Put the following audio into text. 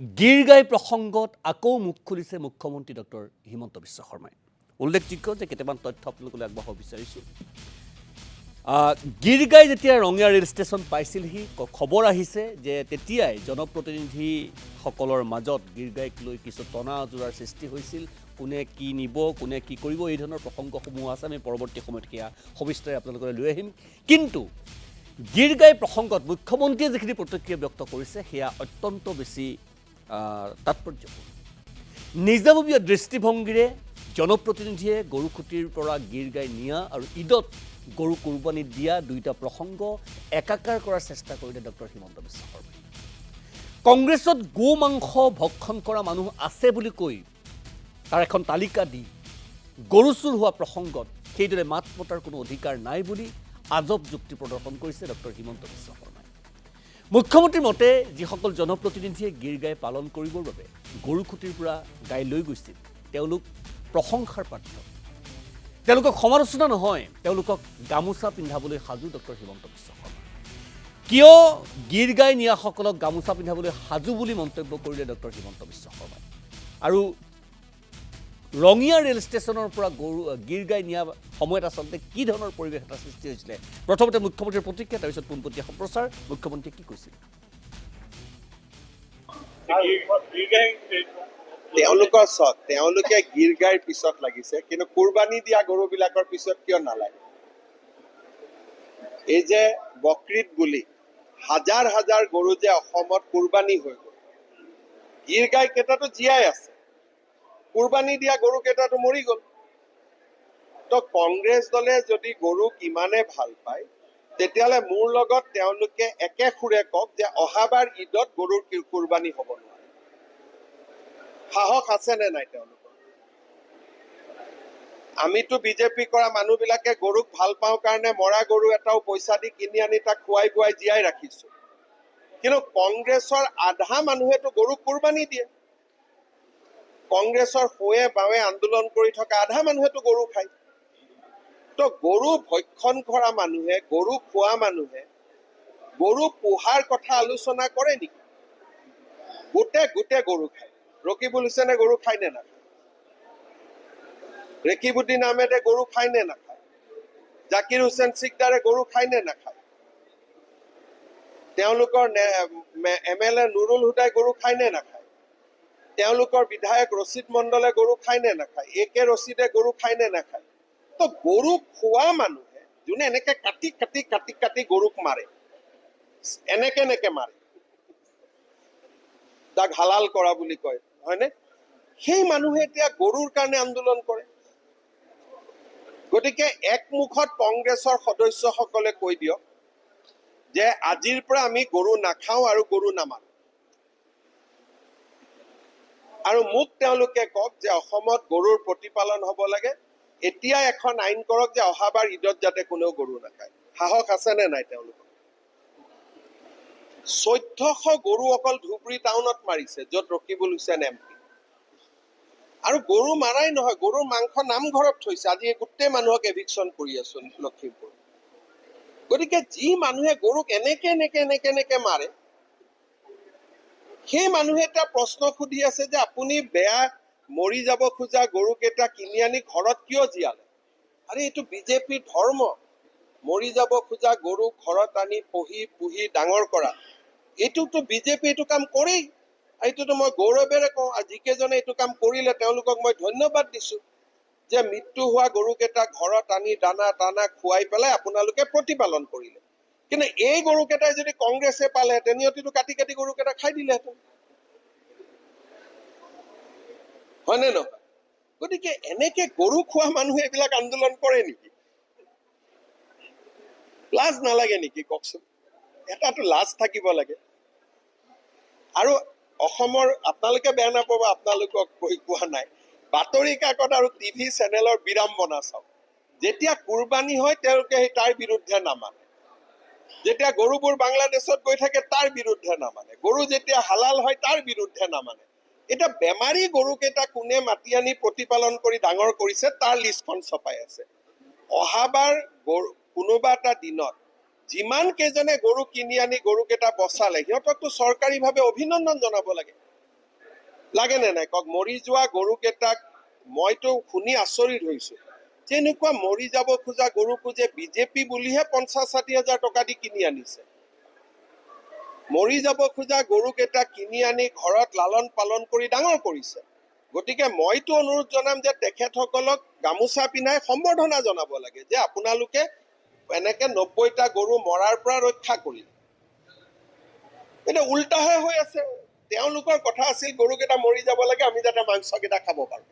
গীৰগাই প্ৰসংগত আকৌ মুখ খুলিছে মুখ্যমন্ত্ৰী ডক্টৰ হিমন্ত বিশ্ব শৰ্মাই। উল্লেখযোগ্য যে কেইটামান তথ্য আপোনালোকলৈ আগবঢ়াব বিচাৰিছোঁ। গীৰগাই যেতিয়া ৰঙিয়া ৰেল ষ্টেচন পাইছিলহি, খবৰ আহিছে যে তেতিয়াই জনপ্ৰতিনিধিসকলৰ মাজত গীৰগাইক লৈ কিছু টনা আজোৰাৰ সৃষ্টি হৈছিল। কোনে কি নিব, কোনে কি কৰিব, এই ধৰণৰ প্ৰসংগসমূহ আছে। আমি পৰৱৰ্তী সময়ত সেয়া সবিস্তাৰে আপোনালোকলৈ লৈ আহিম। কিন্তু গীৰগাই প্ৰসংগত মুখ্যমন্ত্ৰীয়ে যিখিনি প্ৰতিক্ৰিয়া ব্যক্ত কৰিছে সেয়া অত্যন্ত বেছি তাৎপৰ্যপূৰ্ণ। নিজাববীয়া দৃষ্টিভংগীৰে জনপ্ৰতিনিধিয়ে গৰুখুটিৰ পৰা গীৰগাই নিয়া আৰু ঈদত গৰু কোৰবানীত দিয়া দুয়োটা প্ৰসংগ একাকাৰ কৰাৰ চেষ্টা কৰিলে ডক্টৰ হিমন্ত বিশ্ব শৰ্মাই। কংগ্ৰেছত গো মাংস ভক্ষণ কৰা মানুহ আছে বুলি কৈ তাৰ এখন তালিকা দি গৰু চুৰ হোৱা প্ৰসংগত সেইদৰে মাত মতাৰ কোনো অধিকাৰ নাই বুলি আজব যুক্তি প্ৰদৰ্শন কৰিছে ডক্টৰ হিমন্ত বিশ্ব শৰ্মাই। মুখ্যমন্ত্ৰীৰ মতে যিসকল জনপ্ৰতিনিধিয়ে গীৰগাই পালন কৰিবৰ বাবে গৰুখুটিৰ পৰা গাই লৈ গৈছিল তেওঁলোক প্ৰশংসাৰ পাত্ৰ। তেওঁলোকক সমালোচনা নহয়, তেওঁলোকক গামোচা পিন্ধাবলৈ সাজু ডক্টৰ হিমন্ত বিশ্ব শৰ্মা। কিয় গীৰগাই নিয়াসকলক গামোচা পিন্ধাবলৈ সাজু বুলি মন্তব্য কৰিলে ডক্টৰ হিমন্ত বিশ্ব শৰ্মাই। আৰু ৰঙিয়া ৰেল ষ্টেচনৰ পৰা গীৰগাই নিয়া সময়ত আচলতে কি ধৰণৰ পৰিৱেশ এটা সৃষ্টি হৈছিলে, প্ৰথমতে মুখ্যমন্ত্ৰীৰ প্ৰতিক্ৰিয়া, তাৰপিছত পোনপটীয়া সম্প্ৰচাৰ। মুখ্যমন্ত্ৰীয়ে কি কৈছিল? তেওঁলোকে গীৰগাইৰ পিছত লাগিছে, কিন্তু কুৰবানী দিয়া গৰুবিলাকৰ পিছত কিয় নালাগে? এই যে বকৰীদ বুলি হাজাৰ হাজাৰ গৰু যে অসমত কুৰবানী হৈ গ'ল, গীৰগাই কেইটাতো জীয়াই আছে, কুৰবানী দিয়া গৰু কেইটাতো মৰি গ'ল। তো কংগ্ৰেছ দলে যদি গৰুক ইমানে ভাল পায়, তেতিয়াহ'লে মোৰ লগত তেওঁলোকে একে সুৰে কওক যে অহাবাৰ ঈদত গৰুৰ কুৰবানী হ'ব নোৱাৰে। সাহস আছেনে নাই তেওঁলোকৰ? আমিতো বিজেপি কৰা মানুহবিলাকে গৰুক ভাল পাওঁ কাৰণে মৰা গৰু এটাও পইচা দি কিনি আনি তাক খুৱাই বুৱাই জীয়াই ৰাখিছো। কিন্তু কংগ্ৰেছৰ আধা মানুহেতো গৰুক কুৰবানী দিয়ে। কংগ্ৰেছৰ সোঁৱে বাৱে আন্দোলন কৰি থকা আধা মানুহেতো গৰু খায়। তো গৰু ভক্ষণ কৰা মানুহে, গৰু খোৱা মানুহে গৰু পোহাৰ কথা আলোচনা কৰে নেকি? গোটে গৰু খায়। ৰকিবুল হুছেইনে গৰু খায় নে নাখায়? ৰেকিবুদ্দিন আহমেদে গৰু খায় নে নাখায়? জাকিৰ হুছেইন চিকদাৰে গৰু খায় নে নাখায়? তেওঁলোকৰ MLA নুৰুল হুদাই গৰু খায় নে নাখায়? তেওঁলোকৰ বিধায়ক ৰচিদ মণ্ডলে গৰু খায় নে নাখায়? AK ৰচিদে গৰু খায় নে নাখায়? তো গৰু খোৱা মানুহে যোনে এনেকে কাটি কাটি কাটি কাটি গৰুক মাৰে, এনেকে মাৰে, তাক হালাল কৰা বুলি কয়, হয়নে? সেই মানুহে এতিয়া গৰুৰ কাৰণে আন্দোলন কৰে। গতিকে একমুখত কংগ্ৰেছৰ সদস্যসকলে কৈ দিয়ক যে আজিৰ পৰা আমি গৰু নাখাওঁ আৰু গৰু নামানো। আৰু মোক তেওঁলোকে কওক যে অসমত গৰুৰ প্ৰতিপালন হ'ব লাগে, এতিয়া এখন আইন কৰক যে অহাবাৰ ঈদত যাতে কোনেও গৰু নাখায়। সাহস আছেনে নাই তেওঁলোকৰ? 1400 গৰু অকল ধুবুৰী টাউনত মাৰিছে, য'ত ৰকিবুল হুছেইন MP। আৰু গৰু মাৰাই নহয়, গৰুৰ মাংস নামঘৰত থৈছে। আজি গোটেই মানুহক এভিকশ্যন কৰি আছো লখিমপুৰ। গতিকে যি মানুহে গৰুক এনেকে মাৰে, সেই মানুহে এটা প্ৰশ্ন সুধি আছে যে আপুনি বেয়া মৰি যাব খোজা গৰুকেইটা কিনি আনি ঘৰত কিয় জীয়ালে? আৰে এইটো বিজেপিৰ ধৰ্ম। মৰি যাব খোজা গৰু ঘৰত আনি পুহি ডাঙৰ কৰা, এইটোতো বিজেপি এইটো কাম কৰেই। এইটোতো মই গৌৰৱেৰে কওঁ, যিকেইজনে এইটো কাম কৰিলে তেওঁলোকক মই ধন্যবাদ দিছো যে মৃত্যু হোৱা গৰুকেইটা ঘৰত আনি দানা খুৱাই পেলাই আপোনালোকে প্ৰতিপালন কৰিলে। কিন্তু এই গৰুকেইটাই যদি কংগ্ৰেছে পালেহেঁতেন, সিহঁতিতো কাটি কাটি গৰুকেইটা খাই দিলেহেঁতেন, হয়নে নহয়? গতিকে এনেকে গৰু খোৱা মানুহে এইবিলাক আন্দোলন কৰে নেকি? লাজ নালাগে নেকি কওকচোন? এটাতো লাজ থাকিব লাগে। আৰু অসমৰ, আপোনালোকে বেয়া নাপাব, আপোনালোকক কৈ কোৱা নাই, বাতৰি কাকত আৰু TV চেনেলৰ বিড়ম্বনা চাওক। যেতিয়া কুৰবানী হয় তেওঁলোকে তাৰ বিৰুদ্ধে নামানে, যেতিয়া গৰুবোৰ বাংলাদেশত গৈ থাকে তাৰ বিৰুদ্ধে নামানে, গৰু যেতিয়া হালাল হয় তাৰ বিৰুদ্ধে নামানে। এতিয়া বেমাৰী গৰুকেইটা কোনে মাতি আনি প্ৰতিপালন কৰি ডাঙৰ কৰিছে তাৰ লিষ্টখন ছপাই আছে। অহাবাৰ কোনোবা এটা দিনত যিমান কেইজনে গৰু কিনি আনি গৰুকেইটা বচালে, সিহঁতকতো চৰকাৰীভাৱে অভিনন্দন জনাব লাগে। লাগেনে নাই কওক? মৰি যোৱা গৰুকেইটাক মইতো শুনি আচৰিত হৈছোঁ। যেনেকুৱা মৰি যাব খোজা গৰুকো যে বিজেপি বুলিহে 50-60 হাজাৰ টকা দি কিনি আনিছে। মৰি যাব খোজা গৰুকেইটা কিনি আনি ঘৰত লালন পালন কৰি ডাঙৰ কৰিছে। গতিকে মইতো অনুৰোধ জনাম যে তেখেতসকলক গামোচা পিন্ধাই সম্বৰ্ধনা জনাব লাগে যে আপোনালোকে এনেকে 90টা গৰু মৰাৰ পৰা ৰক্ষা কৰিলে। কিন্তু উল্টাহে হৈ আছে। তেওঁলোকৰ কথা আছিল গৰুকেইটা মৰি যাব লাগে, আমি যাতে মাংসকেইটা খাব পাৰোঁ।